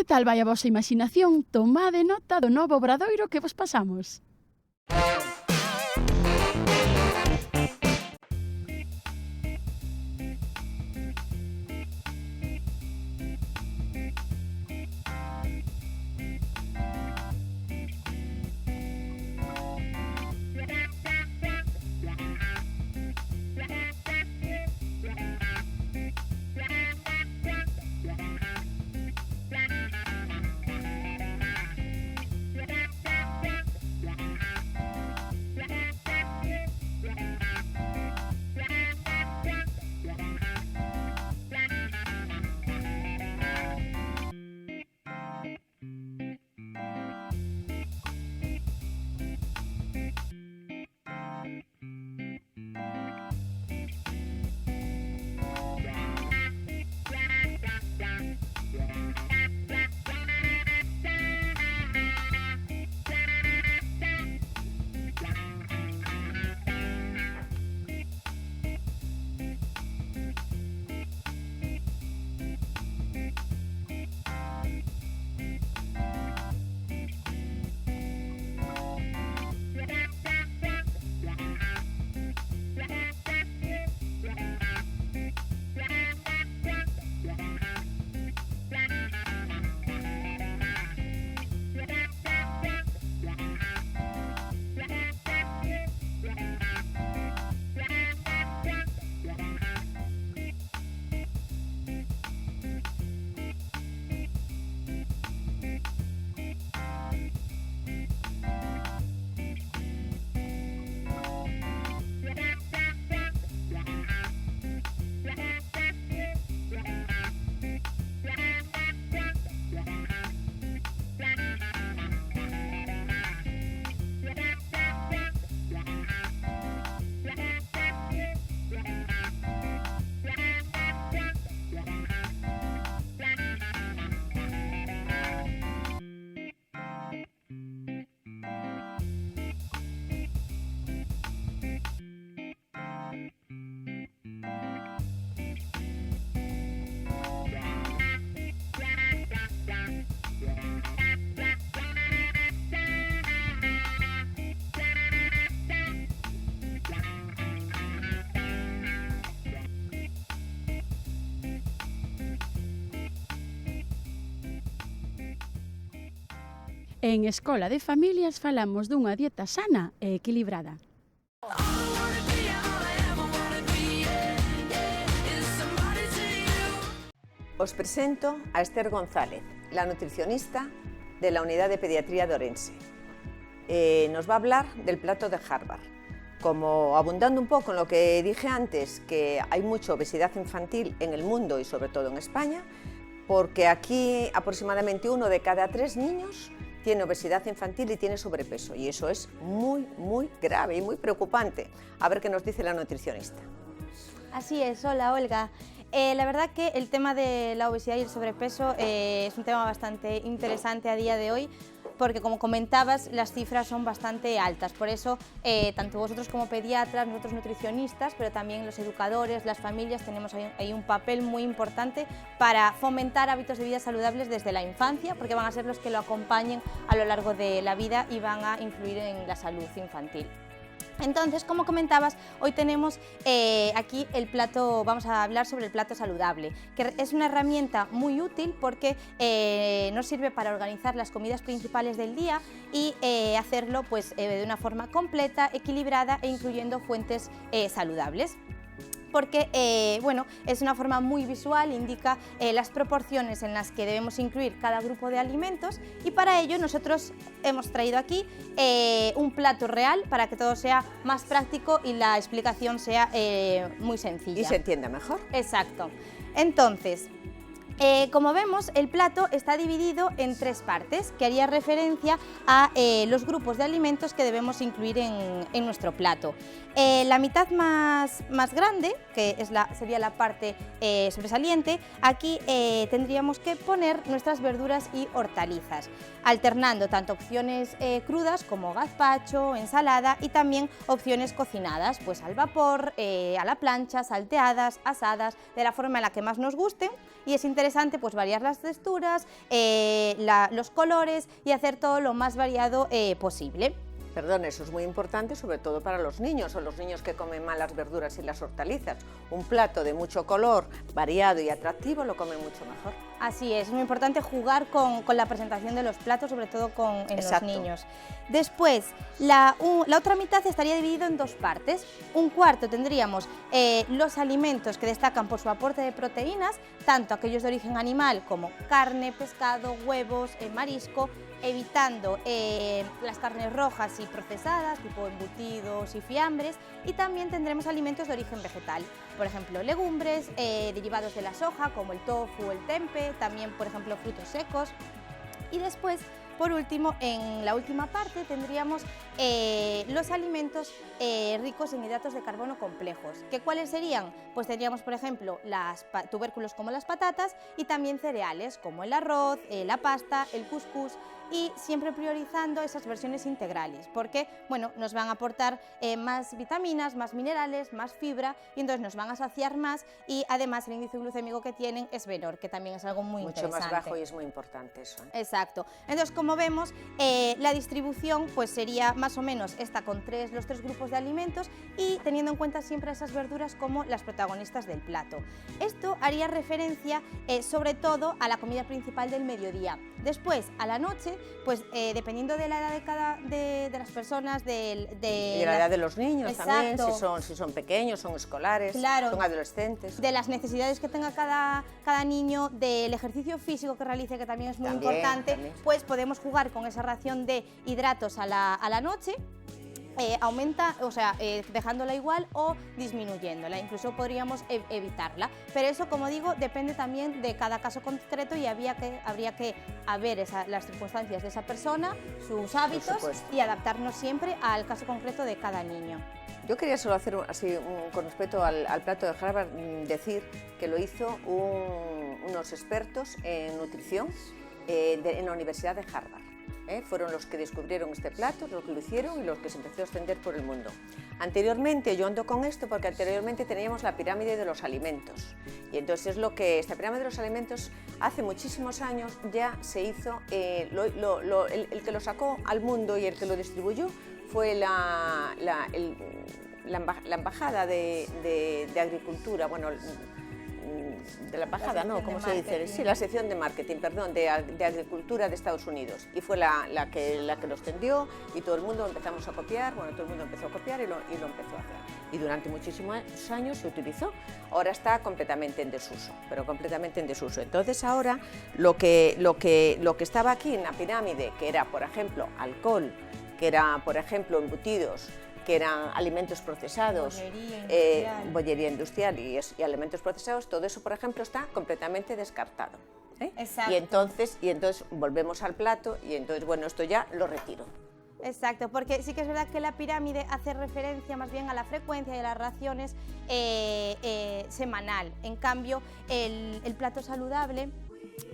Que tal vai a vosa imaginación? Tomade nota do novo obradoiro que vos pasamos. En Escola de Familias falamos dunha dieta sana e equilibrada. Os presento a Esther González, la nutricionista de la Unidad de Pediatría de Orense. Nos va a hablar del plato de Harvard. Como abundando un poco en lo que dije antes, que hay mucha obesidad infantil en el mundo y sobre todo en España, porque aquí aproximadamente 1 de cada 3 niños tiene obesidad infantil y tiene sobrepeso, y eso es muy grave y muy preocupante. A ver qué nos dice la nutricionista. Así es, hola Olga. La verdad que el tema de la obesidad y el sobrepeso es un tema bastante interesante a día de hoy, porque como comentabas, las cifras son bastante altas. Por eso, tanto vosotros como pediatras, nosotros nutricionistas, pero también los educadores, las familias, tenemos ahí un papel muy importante para fomentar hábitos de vida saludables desde la infancia, porque van a ser los que lo acompañen a lo largo de la vida y van a influir en la salud infantil. Entonces, como comentabas, hoy tenemos aquí el plato, vamos a hablar sobre el plato saludable, que es una herramienta muy útil porque nos sirve para organizar las comidas principales del día y hacerlo pues, de una forma completa, equilibrada e incluyendo fuentes saludables. Porque bueno, es una forma muy visual, indica las proporciones en las que debemos incluir cada grupo de alimentos, y para ello nosotros hemos traído aquí un plato real para que todo sea más práctico y la explicación sea muy sencilla. Y se entienda mejor. Exacto. Entonces, como vemos, el plato está dividido en 3 partes, que haría referencia a los grupos de alimentos que debemos incluir en nuestro plato. La mitad más grande, que es sería la parte sobresaliente, aquí tendríamos que poner nuestras verduras y hortalizas, alternando tanto opciones crudas como gazpacho, ensalada, y también opciones cocinadas, pues al vapor, a la plancha, salteadas, asadas, de la forma en la que más nos gusten. Y es interesante interesante pues variar las texturas, los colores y hacer todo lo más variado posible. Perdón, eso es muy importante, sobre todo para los niños o los niños que comen mal las verduras y las hortalizas. Un plato de mucho color, variado y atractivo lo comen mucho mejor. Así es muy importante jugar con la presentación de los platos, sobre todo en los niños. Después, la otra mitad estaría dividida en dos partes. Un cuarto tendríamos los alimentos que destacan por su aporte de proteínas, tanto aquellos de origen animal como carne, pescado, huevos, marisco, evitando las carnes rojas y procesadas, tipo embutidos y fiambres, y también tendremos alimentos de origen vegetal, por ejemplo, legumbres, derivados de la soja, como el tofu o el tempe, también, por ejemplo, frutos secos. Y después, por último, en la última parte tendríamos los alimentos ricos en hidratos de carbono complejos. ¿Cuáles serían? Pues tendríamos, por ejemplo, tubérculos como las patatas y también cereales como el arroz, la pasta, el cuscús, y siempre priorizando esas versiones integrales, porque bueno, nos van a aportar más vitaminas, más minerales, más fibra, y entonces nos van a saciar más, y además el índice glucémico que tienen es menor, que también es algo muy interesante. Mucho más bajo, y es muy importante eso. Exacto. Entonces, como vemos, la distribución pues sería más o menos esta con los tres grupos de alimentos, y teniendo en cuenta siempre esas verduras como las protagonistas del plato. Esto haría referencia sobre todo a la comida principal del mediodía. Después, a la noche, pues dependiendo de la edad de las personas, y la edad de los niños. Exacto. También, si son pequeños, son escolares, claro, son adolescentes. De las necesidades que tenga cada niño, del ejercicio físico que realice, que también es muy importante, pues podemos jugar con esa ración de hidratos a la noche. Aumenta, o sea, dejándola igual o disminuyéndola, incluso podríamos evitarla, pero eso, como digo, depende también de cada caso concreto, y habría que ver las circunstancias de esa persona, sus hábitos, y adaptarnos siempre al caso concreto de cada niño. Yo quería solo hacer así, con respecto al plato de Harvard, decir que lo hizo unos expertos en nutrición en la Universidad de Harvard. Fueron los que descubrieron este plato, los que lo hicieron y los que se empezó a extender por el mundo. Anteriormente, yo ando con esto porque anteriormente teníamos la pirámide de los alimentos, y entonces esta pirámide de los alimentos hace muchísimos años ya se hizo, el que lo sacó al mundo y el que lo distribuyó fue la embajada de agricultura, bueno, de la embajada, ¿no? ¿Cómo se dice? Sí, la sección de marketing, perdón, de agricultura de Estados Unidos, y fue la que lo extendió, y todo el mundo empezamos a copiar, bueno, todo el mundo empezó a copiar y lo empezó a hacer. Y durante muchísimos años se utilizó. Ahora está completamente en desuso, pero completamente en desuso. Entonces ahora lo que estaba aquí en la pirámide, que era, por ejemplo, alcohol, que era, por ejemplo, embutidos, que eran alimentos procesados, bollería industrial y alimentos procesados, todo eso, por ejemplo, está completamente descartado. Y entonces volvemos al plato, y entonces, bueno, esto ya lo retiro. Exacto, porque sí que es verdad que la pirámide hace referencia más bien a la frecuencia y a las raciones semanal. En cambio, el plato saludable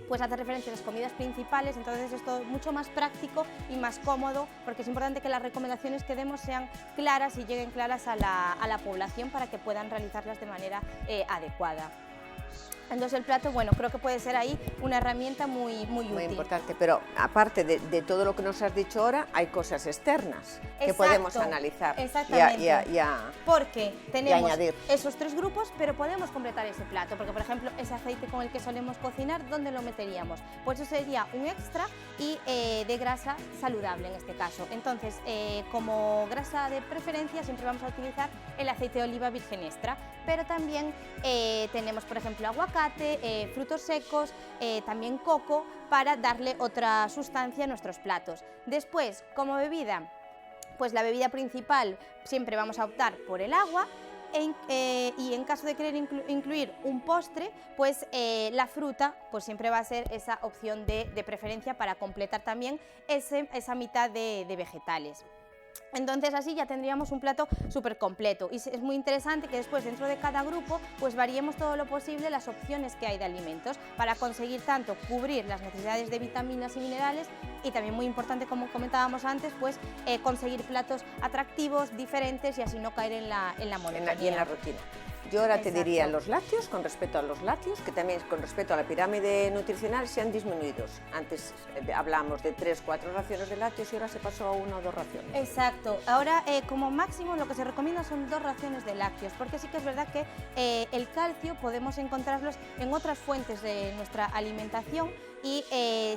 pues hace referencia a las comidas principales, entonces es todo mucho más práctico y más cómodo, porque es importante que las recomendaciones que demos sean claras y lleguen claras a la población para que puedan realizarlas de manera adecuada. Entonces el plato, bueno, creo que puede ser ahí una herramienta muy útil. Muy importante, pero aparte de todo lo que nos has dicho ahora, hay cosas externas que podemos analizar porque tenemos esos tres grupos, pero podemos completar ese plato, porque por ejemplo ese aceite con el que solemos cocinar, ¿dónde lo meteríamos? Pues eso sería un extra y de grasa saludable en este caso. Entonces, como grasa de preferencia siempre vamos a utilizar el aceite de oliva virgen extra, pero también tenemos, por ejemplo, aguacate, frutos secos, también coco, para darle otra sustancia a nuestros platos. Después, como bebida, pues la bebida principal siempre vamos a optar por el agua, y en caso de querer incluir un postre, pues la fruta pues siempre va a ser esa opción de preferencia para completar también esa mitad de vegetales. Entonces así ya tendríamos un plato súper completo, y es muy interesante que después dentro de cada grupo pues variemos todo lo posible las opciones que hay de alimentos para conseguir tanto cubrir las necesidades de vitaminas y minerales, y también muy importante, como comentábamos antes, pues conseguir platos atractivos, diferentes, y así no caer en la monotonía. Y en la rutina. Yo ahora te Exacto. diría los lácteos, con respecto a los lácteos, que también con respecto a la pirámide nutricional se han disminuido. Antes hablábamos de 3 o 4 raciones de lácteos y ahora se pasó a 1 o 2 raciones. Exacto. Ahora, como máximo, lo que se recomienda son 2 raciones de lácteos, porque sí que es verdad que el calcio podemos encontrarlos en otras fuentes de nuestra alimentación y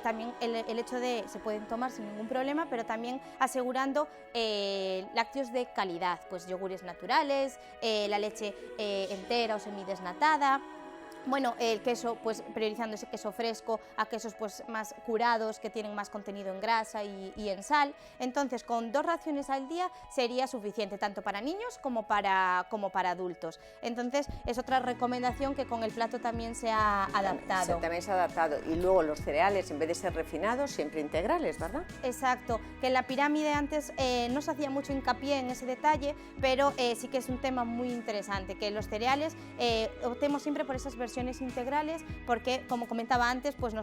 también el hecho de se pueden tomar sin ningún problema, pero también asegurando lácteos de calidad, pues yogures naturales, la leche entera o semidesnatada. Bueno, el queso, pues priorizando ese queso fresco a quesos pues más curados, que tienen más contenido en grasa y en sal. Entonces, con 2 raciones al día sería suficiente, tanto para niños como para adultos. Entonces, es otra recomendación que con el plato también se ha adaptado. También se ha adaptado. Y luego los cereales, en vez de ser refinados, siempre integrales, ¿verdad? Exacto, que en la pirámide antes no se hacía mucho hincapié en ese detalle, pero sí que es un tema muy interesante, que los cereales optemos siempre por esas versiones integrales, porque como comentaba antes, pues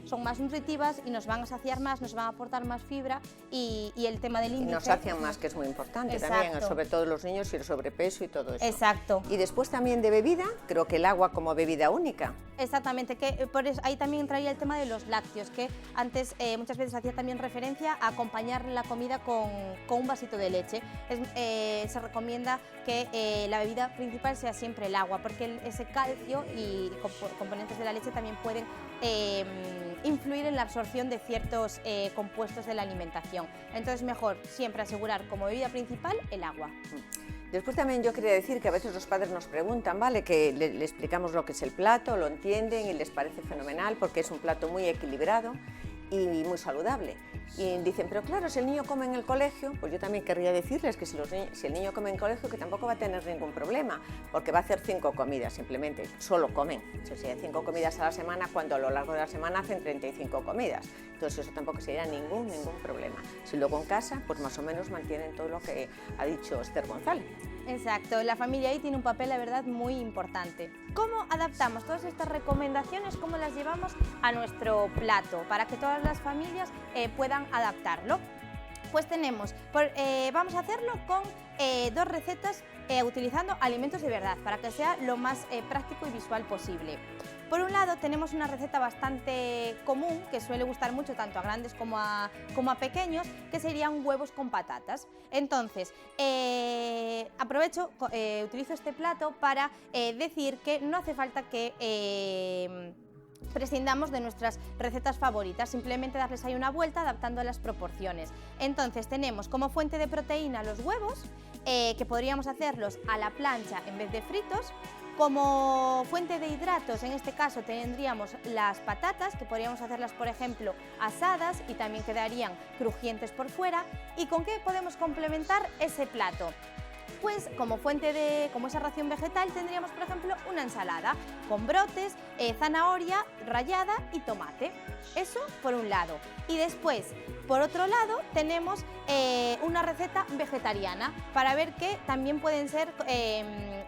son más nutritivas y nos van a saciar más, nos van a aportar más fibra y el tema del índice. Y nos sacian más, que es muy importante. Exacto. También, sobre todo los niños y el sobrepeso y todo eso. Exacto. Y después también de bebida, creo que el agua como bebida única. Exactamente, que por eso ahí también entraría el tema de los lácteos, que antes muchas veces hacía también referencia a acompañar la comida con un vasito de leche. Se recomienda que la bebida principal sea siempre el agua, porque ese calcio y componentes de la leche también pueden influir en la absorción de ciertos compuestos de la alimentación. Entonces, mejor siempre asegurar como bebida principal el agua. Después también yo quería decir que a veces los padres nos preguntan, ¿vale? Que le explicamos lo que es el plato, lo entienden y les parece fenomenal porque es un plato muy equilibrado y muy saludable. Y dicen, pero claro, si el niño come en el colegio, pues yo también querría decirles que si el niño come en el colegio, que tampoco va a tener ningún problema, porque va a hacer 5 comidas simplemente, solo comen. O sea, 5 comidas a la semana, cuando a lo largo de la semana hacen 35 comidas. Entonces eso tampoco sería ningún problema. Si luego en casa, pues más o menos mantienen todo lo que ha dicho Esther González. Exacto, la familia ahí tiene un papel, la verdad, muy importante. ¿Cómo adaptamos todas estas recomendaciones, cómo las llevamos a nuestro plato para que todas las familias puedan adaptarlo? Pues vamos a hacerlo con 2 recetas utilizando alimentos de verdad, para que sea lo más práctico y visual posible. Por un lado, tenemos una receta bastante común, que suele gustar mucho tanto a grandes como a pequeños, que serían huevos con patatas. Entonces, utilizo este plato para decir que no hace falta que prescindamos de nuestras recetas favoritas, simplemente darles ahí una vuelta adaptando las proporciones. Entonces tenemos como fuente de proteína los huevos, que podríamos hacerlos a la plancha en vez de fritos. Como fuente de hidratos, en este caso tendríamos las patatas, que podríamos hacerlas, por ejemplo, asadas y también quedarían crujientes por fuera. ¿Y con qué podemos complementar ese plato? Pues como esa ración vegetal tendríamos, por ejemplo, una ensalada con brotes, zanahoria rallada y tomate. Eso por un lado. Y después, por otro lado, tenemos una receta vegetariana para ver que también pueden ser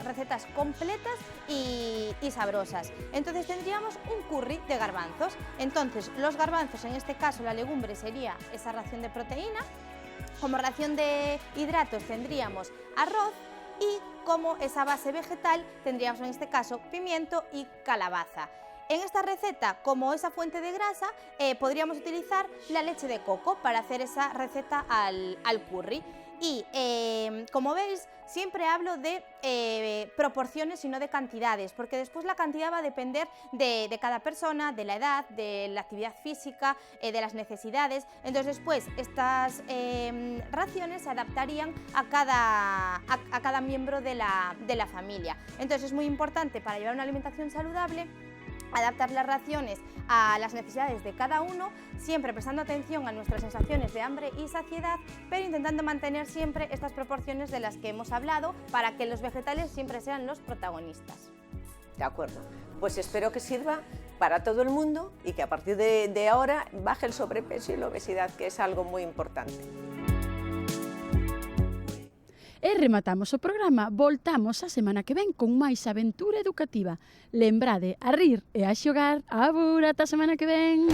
recetas completas y sabrosas. Entonces tendríamos un curry de garbanzos. Entonces los garbanzos, en este caso la legumbre, sería esa ración de proteína. Como ración de hidratos tendríamos arroz y como esa base vegetal tendríamos en este caso pimiento y calabaza. En esta receta, como esa fuente de grasa, podríamos utilizar la leche de coco para hacer esa receta al curry. Y como veis, siempre hablo de proporciones y no de cantidades, porque después la cantidad va a depender de cada persona, de la edad, de la actividad física, de las necesidades. Entonces después estas raciones se adaptarían a cada miembro de la familia. Entonces es muy importante, para llevar una alimentación saludable, adaptar las raciones a las necesidades de cada uno, siempre prestando atención a nuestras sensaciones de hambre y saciedad, pero intentando mantener siempre estas proporciones de las que hemos hablado para que los vegetales siempre sean los protagonistas. De acuerdo. Pues espero que sirva para todo el mundo y que a partir de ahora baje el sobrepeso y la obesidad, que es algo muy importante. E rematamos o programa, voltamos a semana que ven con máis aventura educativa. Lembrade a rir e a xogar, abur ata a semana que ven!